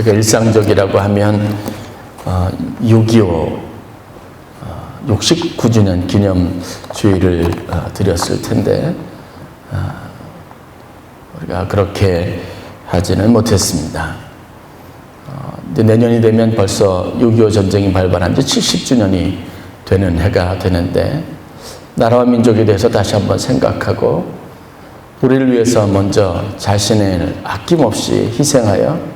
우리가 일상적이라고 하면 6.25 69주년 기념주의를 드렸을 텐데 우리가 그렇게 하지는 못했습니다. 이제 내년이 되면 벌써 6.25 전쟁이 발발한 지 70주년이 되는 해가 되는데 나라와 민족에 대해서 다시 한번 생각하고 우리를 위해서 먼저 자신을 아낌없이 희생하여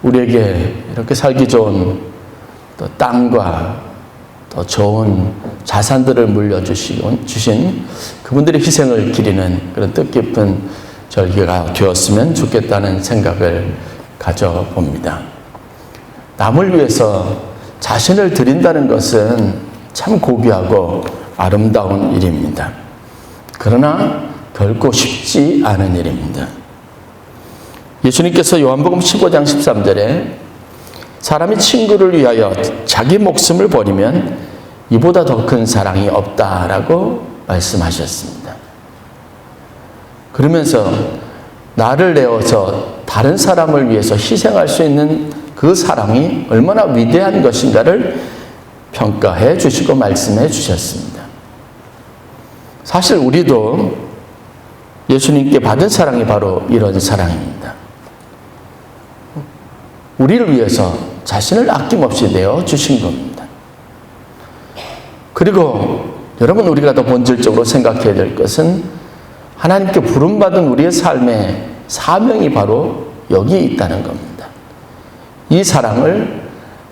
우리에게 이렇게 살기 좋은 또 땅과 더 좋은 자산들을 물려주신 그분들의 희생을 기리는 그런 뜻깊은 절기가 되었으면 좋겠다는 생각을 가져봅니다. 남을 위해서 자신을 드린다는 것은 참 고귀하고 아름다운 일입니다. 그러나 결코 쉽지 않은 일입니다. 예수님께서 요한복음 15장 13절에 사람이 친구를 위하여 자기 목숨을 버리면 이보다 더 큰 사랑이 없다라고 말씀하셨습니다. 그러면서 나를 내어서 다른 사람을 위해서 희생할 수 있는 그 사랑이 얼마나 위대한 것인가를 평가해 주시고 말씀해 주셨습니다. 사실 우리도 예수님께 받은 사랑이 바로 이런 사랑입니다. 우리를 위해서 자신을 아낌없이 내어주신 겁니다. 그리고 여러분, 우리가 더 본질적으로 생각해야 될 것은 하나님께 부름받은 우리의 삶의 사명이 바로 여기 있다는 겁니다. 이 사랑을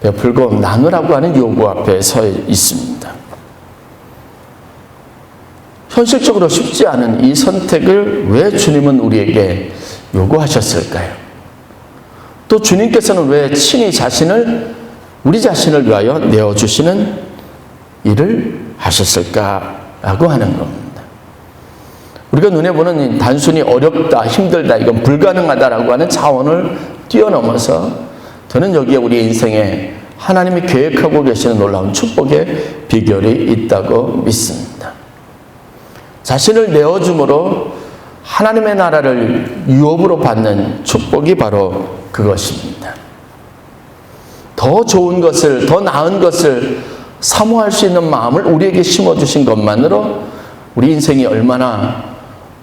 베풀고 나누라고 하는 요구 앞에 서 있습니다. 현실적으로 쉽지 않은 이 선택을 왜 주님은 우리에게 요구하셨을까요? 또 주님께서는 왜 친히 우리 자신을 위하여 내어주시는 일을 하셨을까라고 하는 겁니다. 우리가 눈에 보는 단순히 어렵다, 힘들다, 이건 불가능하다라고 하는 차원을 뛰어넘어서 저는 여기에 우리 인생에 하나님이 계획하고 계시는 놀라운 축복의 비결이 있다고 믿습니다. 자신을 내어줌으로 하나님의 나라를 유업으로 받는 축복이 바로 그것입니다. 더 좋은 것을, 더 나은 것을 사모할 수 있는 마음을 우리에게 심어주신 것만으로 우리 인생이 얼마나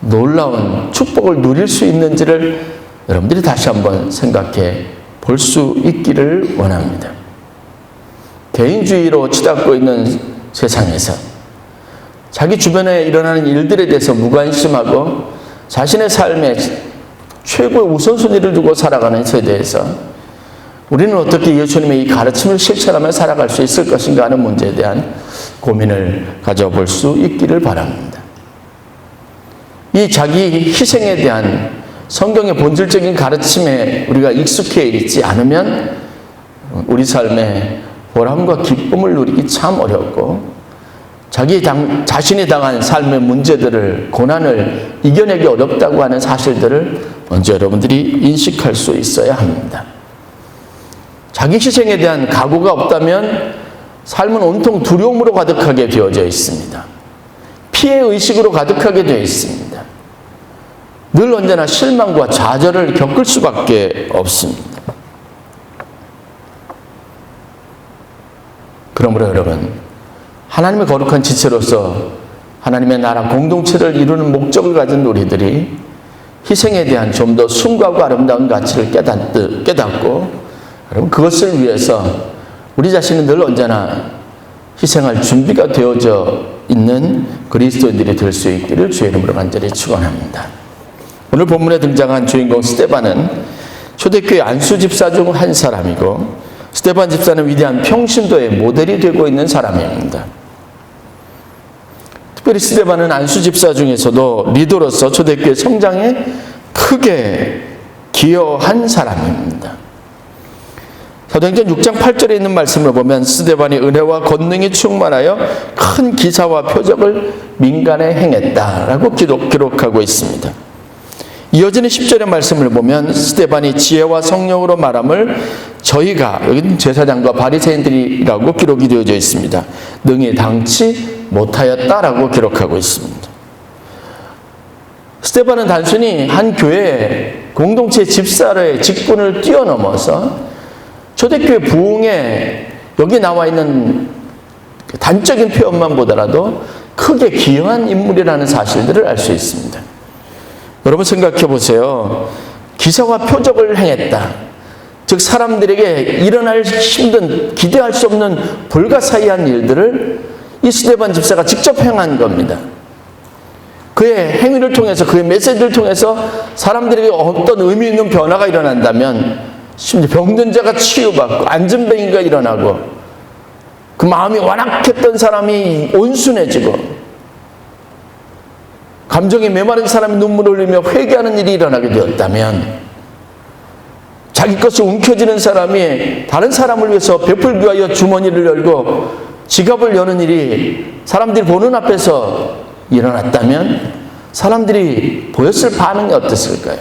놀라운 축복을 누릴 수 있는지를 여러분들이 다시 한번 생각해 볼 수 있기를 원합니다. 개인주의로 치닫고 있는 세상에서 자기 주변에 일어나는 일들에 대해서 무관심하고 자신의 삶에 최고의 우선순위를 두고 살아가는 세대에서 우리는 어떻게 예수님의 이 가르침을 실천하며 살아갈 수 있을 것인가 하는 문제에 대한 고민을 가져볼 수 있기를 바랍니다. 이 자기 희생에 대한 성경의 본질적인 가르침에 우리가 익숙해 있지 않으면 우리 삶에 보람과 기쁨을 누리기 참 어렵고 자신이 당한 삶의 문제들을, 고난을 이겨내기 어렵다고 하는 사실들을 먼저 여러분들이 인식할 수 있어야 합니다. 자기 희생에 대한 각오가 없다면 삶은 온통 두려움으로 가득하게 되어져 있습니다. 피해의식으로 가득하게 되어 있습니다. 늘 언제나 실망과 좌절을 겪을 수밖에 없습니다. 그러므로 여러분, 하나님의 거룩한 지체로서 하나님의 나라 공동체를 이루는 목적을 가진 우리들이 희생에 대한 좀 더 숭고하고 아름다운 가치를 깨닫고 여러분, 그것을 위해서 우리 자신은 늘 언제나 희생할 준비가 되어져 있는 그리스도인들이 될 수 있기를 주의 이름으로 간절히 축원합니다. 오늘 본문에 등장한 주인공 스데반은 초대교회 안수 집사 중 한 사람이고, 스데반 집사는 위대한 평신도의 모델이 되고 있는 사람입니다. 특별히 스데반은 안수 집사 중에서도 리더로서 초대교회 성장에 크게 기여한 사람입니다. 사도행전 6장 8절에 있는 말씀을 보면 스데반이 은혜와 권능이 충만하여 큰 기사와 표적을 민간에 행했다라고 기록하고 있습니다. 이어지는 10절의 말씀을 보면 스데반이 지혜와 성령으로 말함을 저희가, 여기는 제사장과 바리새인들이라고 기록이 되어져 있습니다, 능히 당치 못하였다라고 기록하고 있습니다. 스데반은 단순히 한 교회 공동체 집사의 직분을 뛰어넘어서 초대교회 부흥에 여기 나와 있는 단적인 표현만 보더라도 크게 기여한 인물이라는 사실들을 알 수 있습니다. 여러분 생각해 보세요. 기사와 표적을 행했다. 즉 사람들에게 일어날 힘든, 기대할 수 없는 불가사의한 일들을 이 스데반 집사가 직접 행한 겁니다. 그의 행위를 통해서, 그의 메시지를 통해서 사람들에게 어떤 의미 있는 변화가 일어난다면, 심지어 병든 자가 치유받고 안전뱅이가 일어나고 그 마음이 완악했던 사람이 온순해지고 감정에 메마른 사람이 눈물을 흘리며 회개하는 일이 일어나게 되었다면, 자기 것이 움켜쥐는 사람이 다른 사람을 위해서 베풀기 위하여 주머니를 열고 지갑을 여는 일이 사람들이 보는 앞에서 일어났다면 사람들이 보였을 반응이 어땠을까요?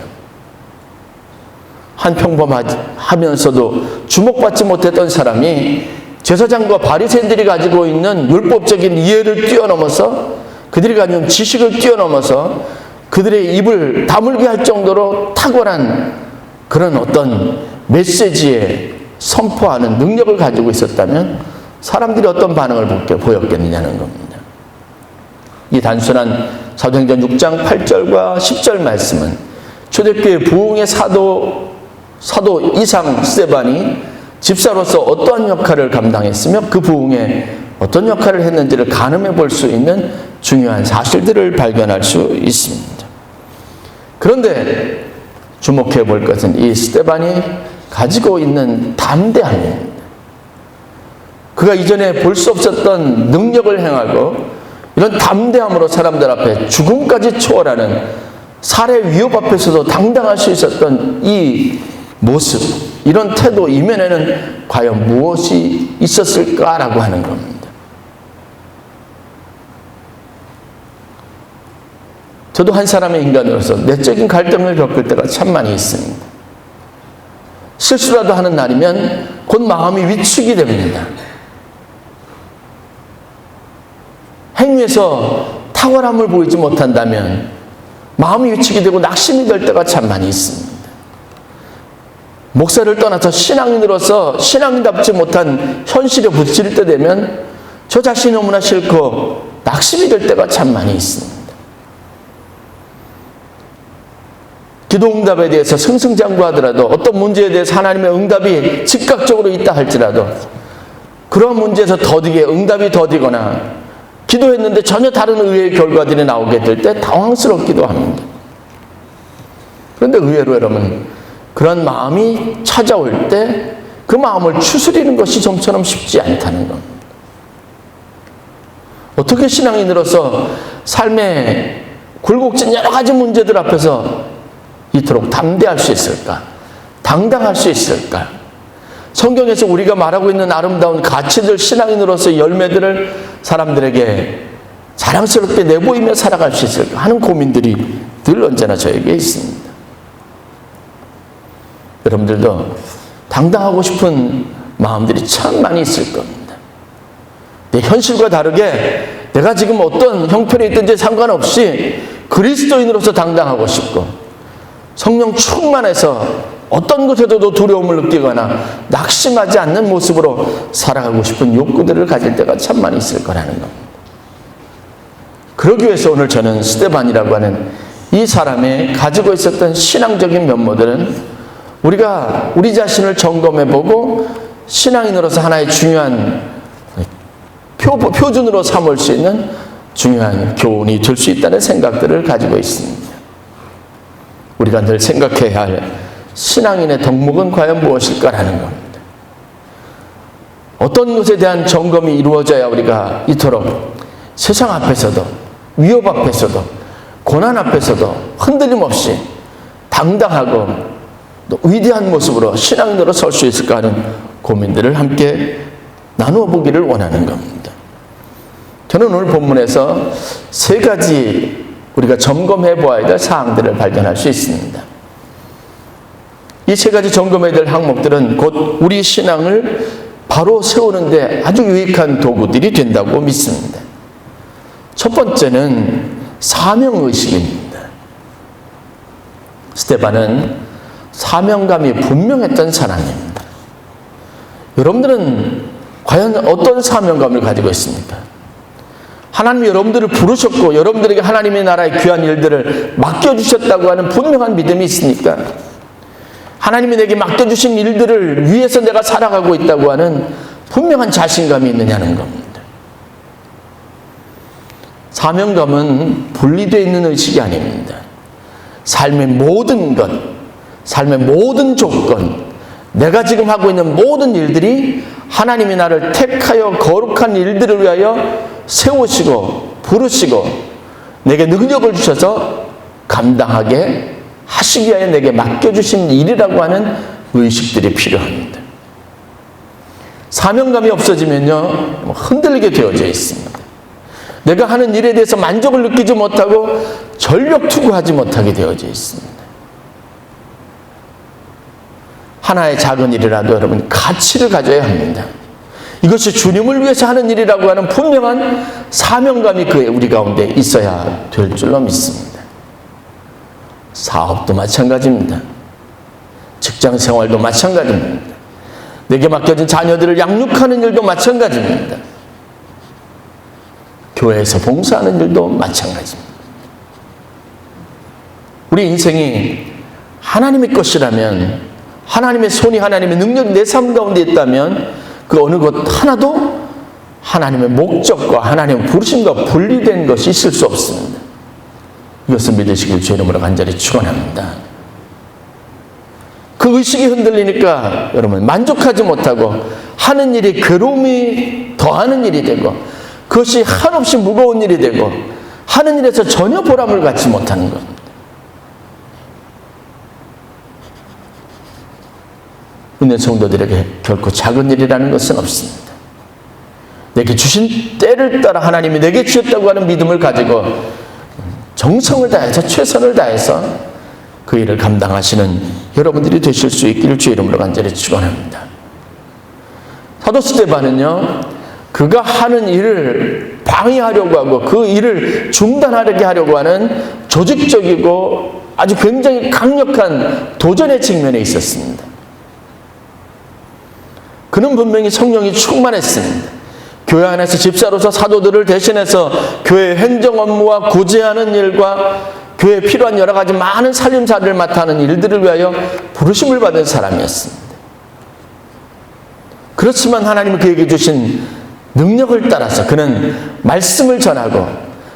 한 평범하면서도 주목받지 못했던 사람이 제사장과 바리새인들이 가지고 있는 율법적인 이해를 뛰어넘어서, 그들이 가지고 있는 지식을 뛰어넘어서 그들의 입을 다물게 할 정도로 탁월한 그런 어떤 메시지에 선포하는 능력을 가지고 있었다면 사람들이 어떤 반응을 보였겠느냐는 겁니다. 이 단순한 사도행전 6장 8절과 10절 말씀은 초대교회 부흥의 사도 이상 스데반이 집사로서 어떠한 역할을 감당했으며 그 부흥에 어떤 역할을 했는지를 가늠해 볼 수 있는 중요한 사실들을 발견할 수 있습니다. 그런데 주목해 볼 것은 이 스데반이 가지고 있는 담대함입니다. 그가 이전에 볼 수 없었던 능력을 행하고 이런 담대함으로 사람들 앞에 죽음까지 초월하는 살해 위협 앞에서도 당당할 수 있었던 이 모습, 이런 태도 이면에는 과연 무엇이 있었을까라고 하는 겁니다. 저도 한 사람의 인간으로서 내적인 갈등을 겪을 때가 참 많이 있습니다. 실수라도 하는 날이면 곧 마음이 위축이 됩니다. 행위에서 탁월함을 보이지 못한다면 마음이 위축이 되고 낙심이 될 때가 참 많이 있습니다. 목사를 떠나서 신앙인으로서 신앙인답지 못한 현실에 부딪힐 때 되면 저 자신이 너무나 싫고 낙심이 될 때가 참 많이 있습니다. 기도응답에 대해서 승승장구하더라도, 어떤 문제에 대해서 하나님의 응답이 즉각적으로 있다 할지라도 그런 문제에서 더디게 응답이 더디거나 기도했는데 전혀 다른 의외의 결과들이 나오게 될 때 당황스럽기도 합니다. 그런데 의외로 여러분, 그런 마음이 찾아올 때 그 마음을 추스리는 것이 좀처럼 쉽지 않다는 겁니다. 어떻게 신앙인으로서 삶의 굴곡진 여러 가지 문제들 앞에서 이토록 담대할 수 있을까? 당당할 수 있을까? 성경에서 우리가 말하고 있는 아름다운 가치들, 신앙인으로서의 열매들을 사람들에게 자랑스럽게 내보이며 살아갈 수 있을까 하는 고민들이 늘 언제나 저에게 있습니다. 여러분들도 당당하고 싶은 마음들이 참 많이 있을 겁니다. 내 현실과 다르게 내가 지금 어떤 형편에 있든지 상관없이 그리스도인으로서 당당하고 싶고, 성령 충만해서 어떤 것에도 두려움을 느끼거나 낙심하지 않는 모습으로 살아가고 싶은 욕구들을 가질 때가 참 많이 있을 거라는 겁니다. 그러기 위해서 오늘 저는 스데반이라고 하는 이 사람의 가지고 있었던 신앙적인 면모들은 우리가 우리 자신을 점검해보고 신앙인으로서 하나의 중요한 표준으로 삼을 수 있는 중요한 교훈이 될 수 있다는 생각들을 가지고 있습니다. 우리가 늘 생각해야 할 신앙인의 덕목은 과연 무엇일까라는 겁니다. 어떤 것에 대한 점검이 이루어져야 우리가 이토록 세상 앞에서도, 위협 앞에서도, 고난 앞에서도 흔들림 없이 당당하고 또 위대한 모습으로 신앙인으로 설 수 있을까 하는 고민들을 함께 나누어 보기를 원하는 겁니다. 저는 오늘 본문에서 세 가지 우리가 점검해 보아야 될 사항들을 발견할 수 있습니다. 이 세 가지 점검해야 될 항목들은 곧 우리 신앙을 바로 세우는데 아주 유익한 도구들이 된다고 믿습니다. 첫 번째는 사명의식입니다. 스데반은 사명감이 분명했던 사람입니다. 여러분들은 과연 어떤 사명감을 가지고 있습니까? 하나님이 여러분들을 부르셨고 여러분들에게 하나님의 나라의 귀한 일들을 맡겨주셨다고 하는 분명한 믿음이 있습니까? 하나님이 내게 맡겨주신 일들을 위해서 내가 살아가고 있다고 하는 분명한 자신감이 있느냐는 겁니다. 사명감은 분리되어 있는 의식이 아닙니다. 삶의 모든 것, 삶의 모든 조건, 내가 지금 하고 있는 모든 일들이 하나님이 나를 택하여 거룩한 일들을 위하여 세우시고 부르시고 내게 능력을 주셔서 감당하게 하시기 위하여 내게 맡겨주신 일이라고 하는 의식들이 필요합니다. 사명감이 없어지면요, 흔들리게 되어져 있습니다. 내가 하는 일에 대해서 만족을 느끼지 못하고 전력 투구하지 못하게 되어져 있습니다. 하나의 작은 일이라도 여러분 가치를 가져야 합니다. 이것이 주님을 위해서 하는 일이라고 하는 분명한 사명감이 우리 가운데 있어야 될 줄로 믿습니다. 사업도 마찬가지입니다. 직장 생활도 마찬가지입니다. 내게 맡겨진 자녀들을 양육하는 일도 마찬가지입니다. 교회에서 봉사하는 일도 마찬가지입니다. 우리 인생이 하나님의 것이라면, 하나님의 손이, 하나님의 능력이 내 삶 가운데 있다면 그 어느 것 하나도 하나님의 목적과 하나님의 부르심과 분리된 것이 있을 수 없습니다. 이것을 믿으시길 주의 이름으로 간절히 축원합니다. 그 의식이 흔들리니까 여러분 만족하지 못하고 하는 일이 괴로움이 더하는 일이 되고 그것이 한없이 무거운 일이 되고 하는 일에서 전혀 보람을 갖지 못하는 것. 은혜 성도들에게 결코 작은 일이라는 것은 없습니다. 내게 주신 때를 따라 하나님이 내게 주셨다고 하는 믿음을 가지고 정성을 다해서 최선을 다해서 그 일을 감당하시는 여러분들이 되실 수 있기를 주의 이름으로 간절히 축원합니다. 사도 스데반은요, 그가 하는 일을 방해하려고 하고 그 일을 중단하게 하려고 하는 조직적이고 아주 굉장히 강력한 도전의 측면에 있었습니다. 그는 분명히 성령이 충만했습니다. 교회 안에서 집사로서 사도들을 대신해서 교회 행정 업무와 구제하는 일과 교회에 필요한 여러 가지 많은 살림살이를 맡아 하는 일들을 위하여 부르심을 받은 사람이었습니다. 그렇지만 하나님은 그에게 주신 능력을 따라서 그는 말씀을 전하고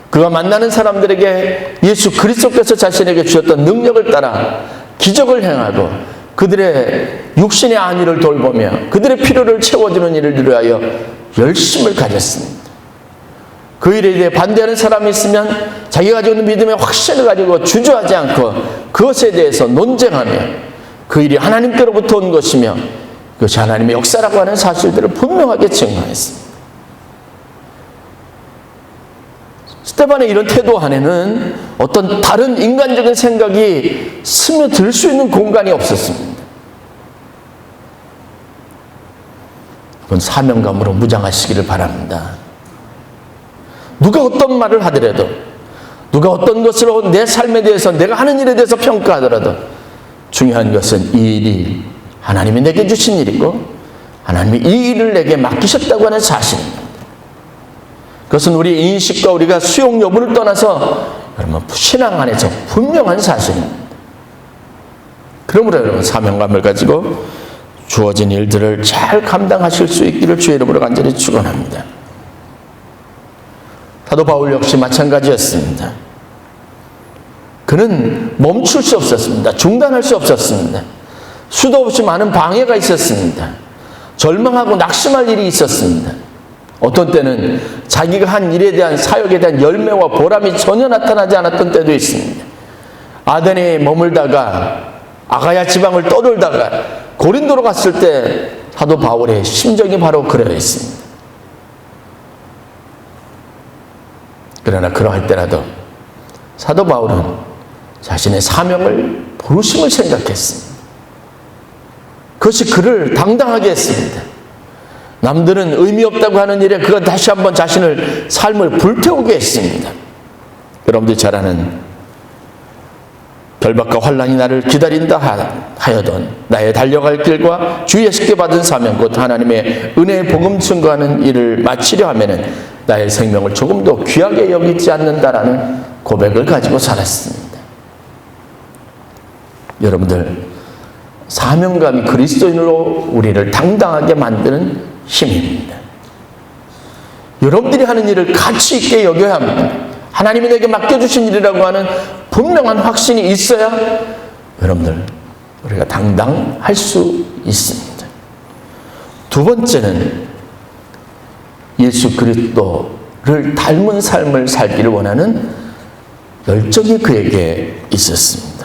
그가 만나는 사람들에게 예수 그리스도께서 자신에게 주셨던 능력을 따라 기적을 행하고 그들의 육신의 안위를 돌보며 그들의 필요를 채워주는 일을 위하여 열심을 가졌습니다. 그 일에 대해 반대하는 사람이 있으면 자기가 가지고 있는 믿음의 확신을 가지고 주저하지 않고 그것에 대해서 논쟁하며 그 일이 하나님께로부터 온 것이며 그것이 하나님의 역사라고 하는 사실들을 분명하게 증거했습니다. 스데반의 이런 태도 안에는 어떤 다른 인간적인 생각이 스며들 수 있는 공간이 없었습니다. 그건 사명감으로 무장하시기를 바랍니다. 누가 어떤 말을 하더라도, 누가 어떤 것으로 내 삶에 대해서, 내가 하는 일에 대해서 평가하더라도 중요한 것은 이 일이 하나님이 내게 주신 일이고 하나님이 이 일을 내게 맡기셨다고 하는 사실입니다. 그것은 우리 인식과 우리가 수용 여부를 떠나서 여러분 신앙 안에서 분명한 사실입니다. 그러므로 여러분 사명감을 가지고 주어진 일들을 잘 감당하실 수 있기를 주의 이름으로 간절히 축원합니다. 사도 바울 역시 마찬가지였습니다. 그는 멈출 수 없었습니다. 중단할 수 없었습니다. 수도 없이 많은 방해가 있었습니다. 절망하고 낙심할 일이 있었습니다. 어떤 때는 자기가 한 일에 대한 사역에 대한 열매와 보람이 전혀 나타나지 않았던 때도 있습니다. 아덴에 머물다가 아가야 지방을 떠돌다가 고린도로 갔을 때 사도 바울의 심정이 바로 그러 있습니다. 그러나 그러할 때라도 사도 바울은 자신의 사명을 부르심을 생각했습니다. 그것이 그를 당당하게 했습니다. 남들은 의미 없다고 하는 일에 그가 다시 한번 자신을 삶을 불태우게 했습니다. 여러분들이 잘 아는 결박과 환난이 나를 기다린다 하여던 나의 달려갈 길과 주 예수께 받은 사명 곧 하나님의 은혜의 복음 증거하는 일을 마치려 하면은 나의 생명을 조금도 귀하게 여기지 않는다라는 고백을 가지고 살았습니다. 여러분들, 사명감이 그리스도인으로 우리를 당당하게 만드는 힘입니다. 여러분들이 하는 일을 가치 있게 여겨야 합니다. 하나님이 내게 맡겨주신 일이라고 하는 분명한 확신이 있어야 여러분들 우리가 당당할 수 있습니다. 두 번째는 예수 그리스도를 닮은 삶을 살기를 원하는 열정이 그에게 있었습니다.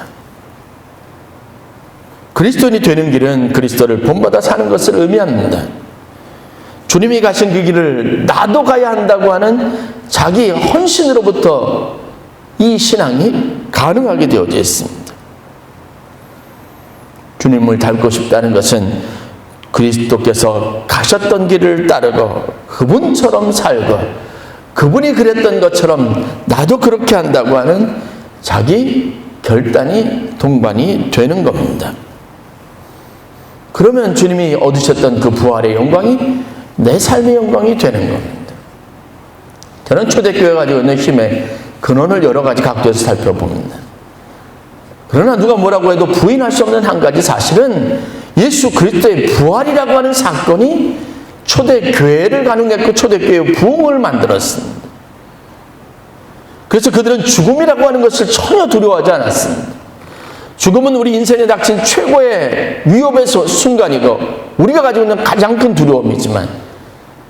그리스도인이 되는 길은 그리스도를 본받아 사는 것을 의미합니다. 주님이 가신 그 길을 나도 가야 한다고 하는 자기 헌신으로부터 이 신앙이 가능하게 되어져 있습니다. 주님을 닮고 싶다는 것은 그리스도께서 가셨던 길을 따르고 그분처럼 살고 그분이 그랬던 것처럼 나도 그렇게 한다고 하는 자기 결단이 동반이 되는 겁니다. 그러면 주님이 얻으셨던 그 부활의 영광이 내 삶의 영광이 되는 겁니다. 저는 초대교회가 가지고 있는 힘의 근원을 여러 가지 각도에서 살펴봅니다. 그러나 누가 뭐라고 해도 부인할 수 없는 한 가지 사실은 예수 그리스도의 부활이라고 하는 사건이 초대교회를 가능했고 초대교회의 부흥을 만들었습니다. 그래서 그들은 죽음이라고 하는 것을 전혀 두려워하지 않았습니다. 죽음은 우리 인생에 닥친 최고의 위협의 순간이고 우리가 가지고 있는 가장 큰 두려움이지만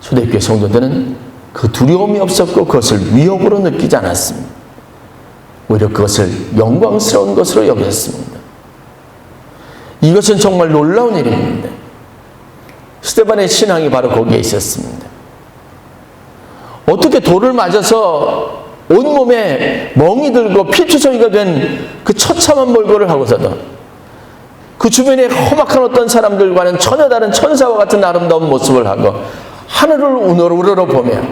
초대교회 성도들은 그 두려움이 없었고 그것을 위협으로 느끼지 않았습니다. 오히려 그것을 영광스러운 것으로 여겼습니다. 이것은 정말 놀라운 일입니다. 스데반의 신앙이 바로 거기에 있었습니다. 어떻게 돌을 맞아서 온몸에 멍이 들고 피투성이가 된 그 처참한 몰골을 하고서도 그 주변에 험악한 어떤 사람들과는 전혀 다른 천사와 같은 아름다운 모습을 하고 하늘을 우러러보며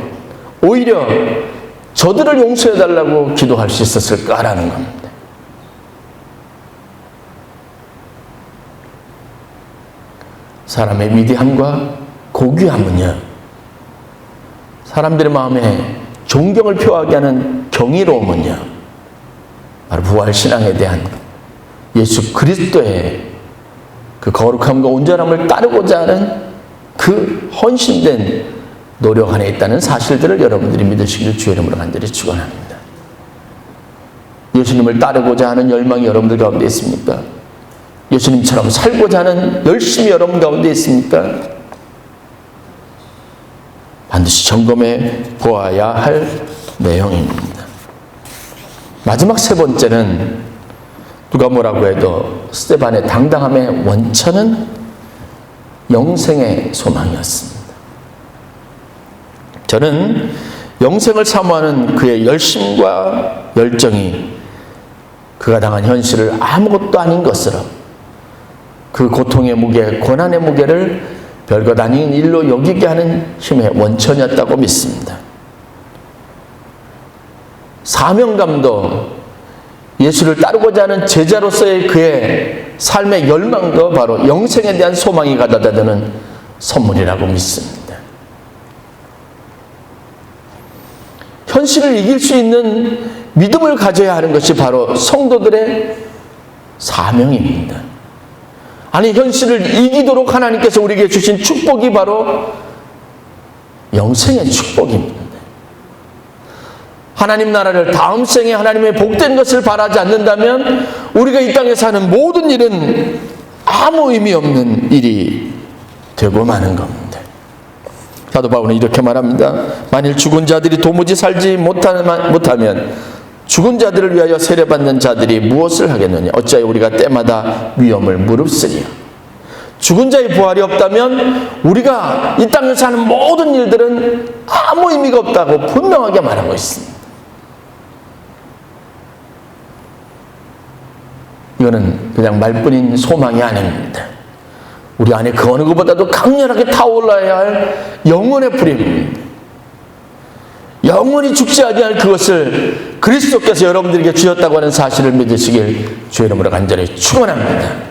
오히려 저들을 용서해달라고 기도할 수 있었을까라는 겁니다. 사람의 위대함과 고귀함은요, 사람들의 마음에 존경을 표하게 하는 경이로움은요, 바로 부활신앙에 대한 예수 그리스도의 그 거룩함과 온전함을 따르고자 하는 그 헌신된 노력 안에 있다는 사실들을 여러분들이 믿으시기를 주의 이름으로 간절히 축원합니다. 예수님을 따르고자 하는 열망이 여러분들 가운데 있습니까? 예수님처럼 살고자 하는 열심이 여러분 가운데 있습니까? 반드시 점검해 보아야 할 내용입니다. 마지막 세 번째는 누가 뭐라고 해도 스데반의 당당함의 원천은 영생의 소망이었습니다. 저는 영생을 사모하는 그의 열심과 열정이 그가 당한 현실을 아무것도 아닌 것으로 그 고통의 무게, 고난의 무게를 별것 아닌 일로 여기게 하는 힘의 원천이었다고 믿습니다. 사명감도 예수를 따르고자 하는 제자로서의 그의 삶의 열망도 바로 영생에 대한 소망이 가져다 주는 선물이라고 믿습니다. 현실을 이길 수 있는 믿음을 가져야 하는 것이 바로 성도들의 사명입니다. 아니, 현실을 이기도록 하나님께서 우리에게 주신 축복이 바로 영생의 축복입니다. 하나님 나라를 다음 생에 하나님의 복된 것을 바라지 않는다면 우리가 이 땅에 사는 모든 일은 아무 의미 없는 일이 되고 마는 겁니다. 사도 바울은 이렇게 말합니다. 만일 죽은 자들이 도무지 살지 못하면 죽은 자들을 위하여 세례받는 자들이 무엇을 하겠느냐? 어찌하여 우리가 때마다 위험을 무릅쓰리요? 죽은 자의 부활이 없다면 우리가 이 땅에 사는 모든 일들은 아무 의미가 없다고 분명하게 말하고 있습니다. 이거는 그냥 말뿐인 소망이 아닙니다. 우리 안에 그 어느 것보다도 강렬하게 타올라야 할 영혼의 불입니다. 영원히 죽지 아니할 그것을 그리스도께서 여러분들에게 주셨다고 하는 사실을 믿으시길 주의 이름으로 간절히 축원합니다.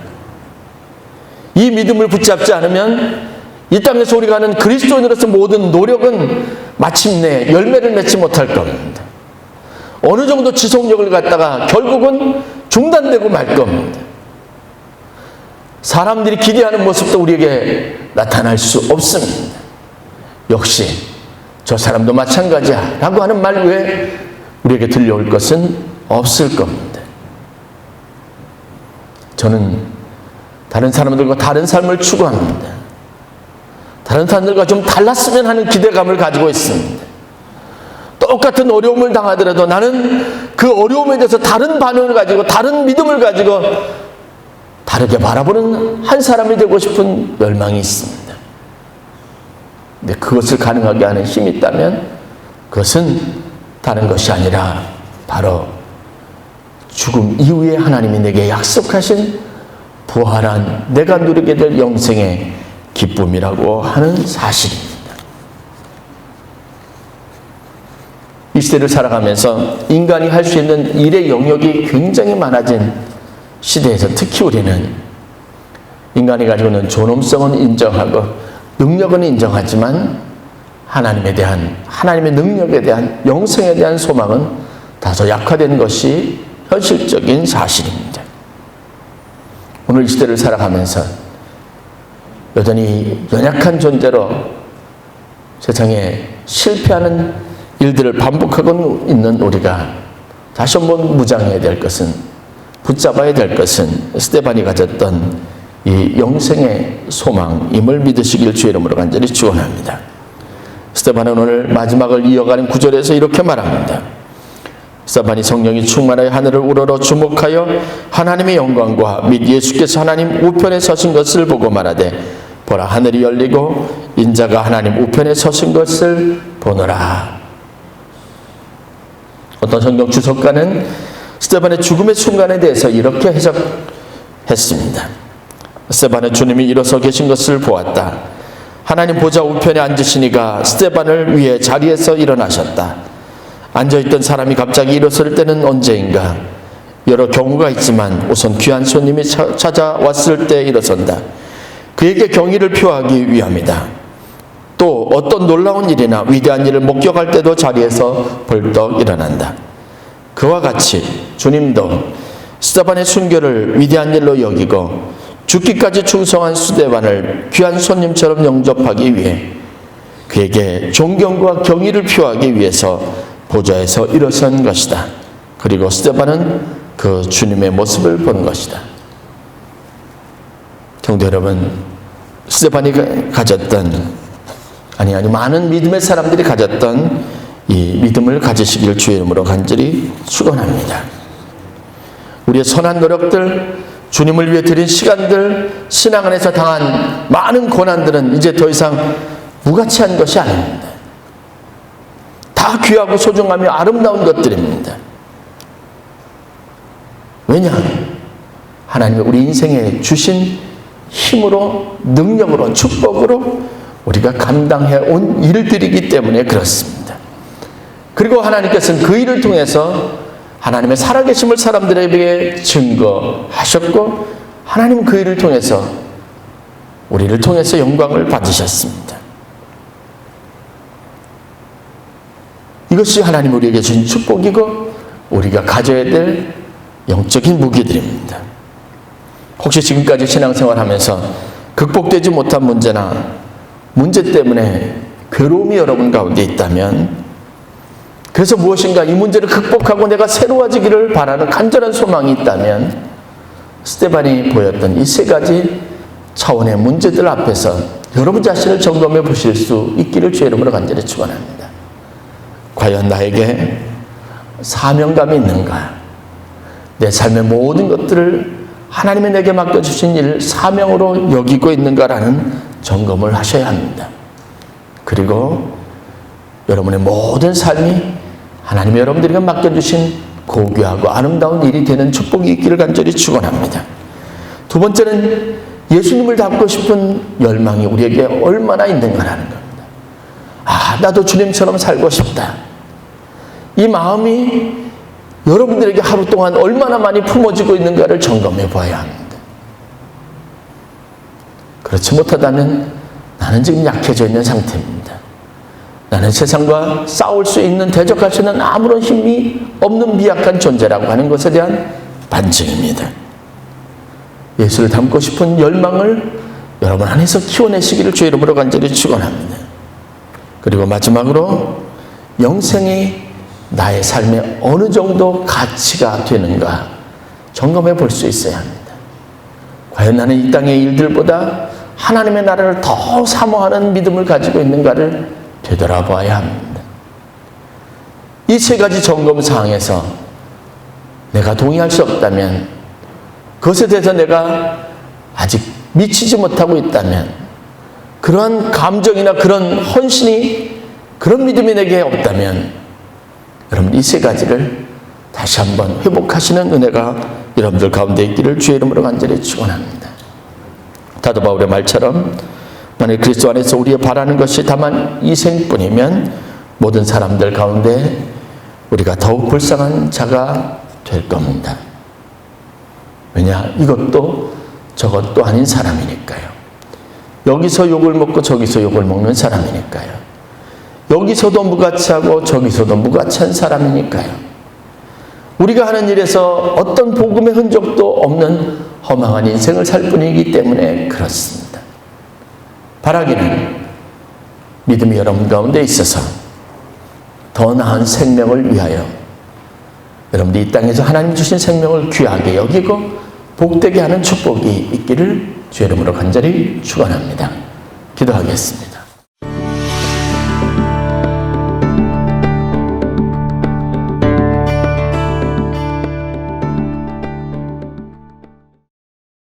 이 믿음을 붙잡지 않으면 이 땅에서 우리가 하는 그리스도인으로서 모든 노력은 마침내 열매를 맺지 못할 겁니다. 어느 정도 지속력을 갖다가 결국은 중단되고 말 겁니다. 사람들이 기대하는 모습도 우리에게 나타날 수 없습니다. 역시 저 사람도 마찬가지야 라고 하는 말 외에 우리에게 들려올 것은 없을 겁니다. 저는 다른 사람들과 다른 삶을 추구합니다. 다른 사람들과 좀 달랐으면 하는 기대감을 가지고 있습니다. 똑같은 어려움을 당하더라도 나는 그 어려움에 대해서 다른 반응을 가지고 다른 믿음을 가지고 다르게 바라보는 한 사람이 되고 싶은 열망이 있습니다. 근데 그것을 가능하게 하는 힘이 있다면 그것은 다른 것이 아니라 바로 죽음 이후에 하나님이 내게 약속하신 부활한 내가 누리게 될 영생의 기쁨이라고 하는 사실입니다. 이 시대를 살아가면서 인간이 할 수 있는 일의 영역이 굉장히 많아진 시대에서 특히 우리는 인간이 가지고 있는 존엄성은 인정하고 능력은 인정하지만 하나님의 능력에 대한 영생에 대한 소망은 다소 약화된 것이 현실적인 사실입니다. 오늘 이 시대를 살아가면서 여전히 연약한 존재로 세상에 실패하는 일들을 반복하고 있는 우리가 다시 한번 무장해야 될 것은, 붙잡아야 될 것은 스데반이 가졌던 이 영생의 소망임을 믿으시길 주의 이름으로 간절히 축원합니다. 스데반은 오늘 마지막을 이어가는 구절에서 이렇게 말합니다. 스데반이 성령이 충만하여 하늘을 우러러 주목하여 하나님의 영광과 및 예수께서 하나님 우편에 서신 것을 보고 말하되 보라 하늘이 열리고 인자가 하나님 우편에 서신 것을 보노라. 어떤 성경 주석가는 스데반의 죽음의 순간에 대해서 이렇게 해석했습니다. 스데반은 주님이 일어서 계신 것을 보았다. 하나님 보좌 우편에 앉으시니가 스데반을 위해 자리에서 일어나셨다. 앉아있던 사람이 갑자기 일어설 때는 언제인가? 여러 경우가 있지만 우선 귀한 손님이 찾아왔을 때 일어선다. 그에게 경의를 표하기 위함이다. 또 어떤 놀라운 일이나 위대한 일을 목격할 때도 자리에서 벌떡 일어난다. 그와 같이 주님도 스데반의 순교를 위대한 일로 여기고 죽기까지 충성한 스데반을 귀한 손님처럼 영접하기 위해 그에게 존경과 경의를 표하기 위해서 보좌에서 일어선 것이다. 그리고 스데반은 그 주님의 모습을 본 것이다. 성도 여러분, 스데반이 가졌던 많은 믿음의 사람들이 가졌던 이 믿음을 가지시길 주의 이름으로 간절히 축원합니다. 우리의 선한 노력들, 주님을 위해 드린 시간들, 신앙 안에서 당한 많은 고난들은 이제 더 이상 무가치한 것이 아닙니다. 다 귀하고 소중하며 아름다운 것들입니다. 왜냐? 하나님이 우리 인생에 주신 힘으로, 능력으로, 축복으로 우리가 감당해 온 일들이기 때문에 그렇습니다. 그리고 하나님께서는 그 일을 통해서 하나님의 살아계심을 사람들에게 증거하셨고 하나님은 그 일을 통해서 우리를 통해서 영광을 받으셨습니다. 이것이 하나님 우리에게 주신 축복이고 우리가 가져야 될 영적인 무기들입니다. 혹시 지금까지 신앙생활하면서 극복되지 못한 문제 때문에 괴로움이 여러분 가운데 있다면, 그래서 무엇인가 이 문제를 극복하고 내가 새로워지기를 바라는 간절한 소망이 있다면, 스데반이 보였던 이 세 가지 차원의 문제들 앞에서 여러분 자신을 점검해 보실 수 있기를 주의 이름으로 간절히 축원합니다. 과연 나에게 사명감이 있는가? 내 삶의 모든 것들을 하나님이 내게 맡겨주신 일을 사명으로 여기고 있는가라는 점검을 하셔야 합니다. 그리고 여러분의 모든 삶이 하나님이 여러분들에게 맡겨주신 고귀하고 아름다운 일이 되는 축복이 있기를 간절히 축원합니다. 두 번째는 예수님을 닮고 싶은 열망이 우리에게 얼마나 있는가라는 겁니다. 나도 주님처럼 살고 싶다. 이 마음이 여러분들에게 하루 동안 얼마나 많이 품어지고 있는가를 점검해 봐야 합니다. 그렇지 못하다면 나는 지금 약해져 있는 상태입니다. 나는 세상과 싸울 수 있는, 대적할 수 있는 아무런 힘이 없는 미약한 존재라고 하는 것에 대한 반증입니다. 예수를 닮고 싶은 열망을 여러분 안에서 키워내시기를 주의 이름으로 간절히 축원합니다. 그리고 마지막으로 영생이 나의 삶에 어느 정도 가치가 되는가 점검해 볼 수 있어야 합니다. 과연 나는 이 땅의 일들보다 하나님의 나라를 더 사모하는 믿음을 가지고 있는가를 되돌아봐야 합니다. 이 세 가지 점검 사항에서 내가 동의할 수 없다면, 그것에 대해서 내가 아직 미치지 못하고 있다면, 그러한 감정이나 그런 헌신이, 그런 믿음이 내게 없다면, 여러분 이 세 가지를 다시 한번 회복하시는 은혜가 여러분들 가운데 있기를 주의 이름으로 간절히 축원합니다. 사도 바울의 말처럼 만일 그리스도 안에서 우리의 바라는 것이 다만 이 생뿐이면 모든 사람들 가운데 우리가 더욱 불쌍한 자가 될 겁니다. 왜냐? 이것도 저것도 아닌 사람이니까요. 여기서 욕을 먹고 저기서 욕을 먹는 사람이니까요. 여기서도 무가치하고 저기서도 무가치한 사람이니까요. 우리가 하는 일에서 어떤 복음의 흔적도 없는 허망한 인생을 살 뿐이기 때문에 그렇습니다. 바라기는 믿음이 여러분 가운데 있어서 더 나은 생명을 위하여 여러분들이 이 땅에서 하나님 주신 생명을 귀하게 여기고 복되게 하는 축복이 있기를 주의 이름으로 간절히 축원합니다. 기도하겠습니다.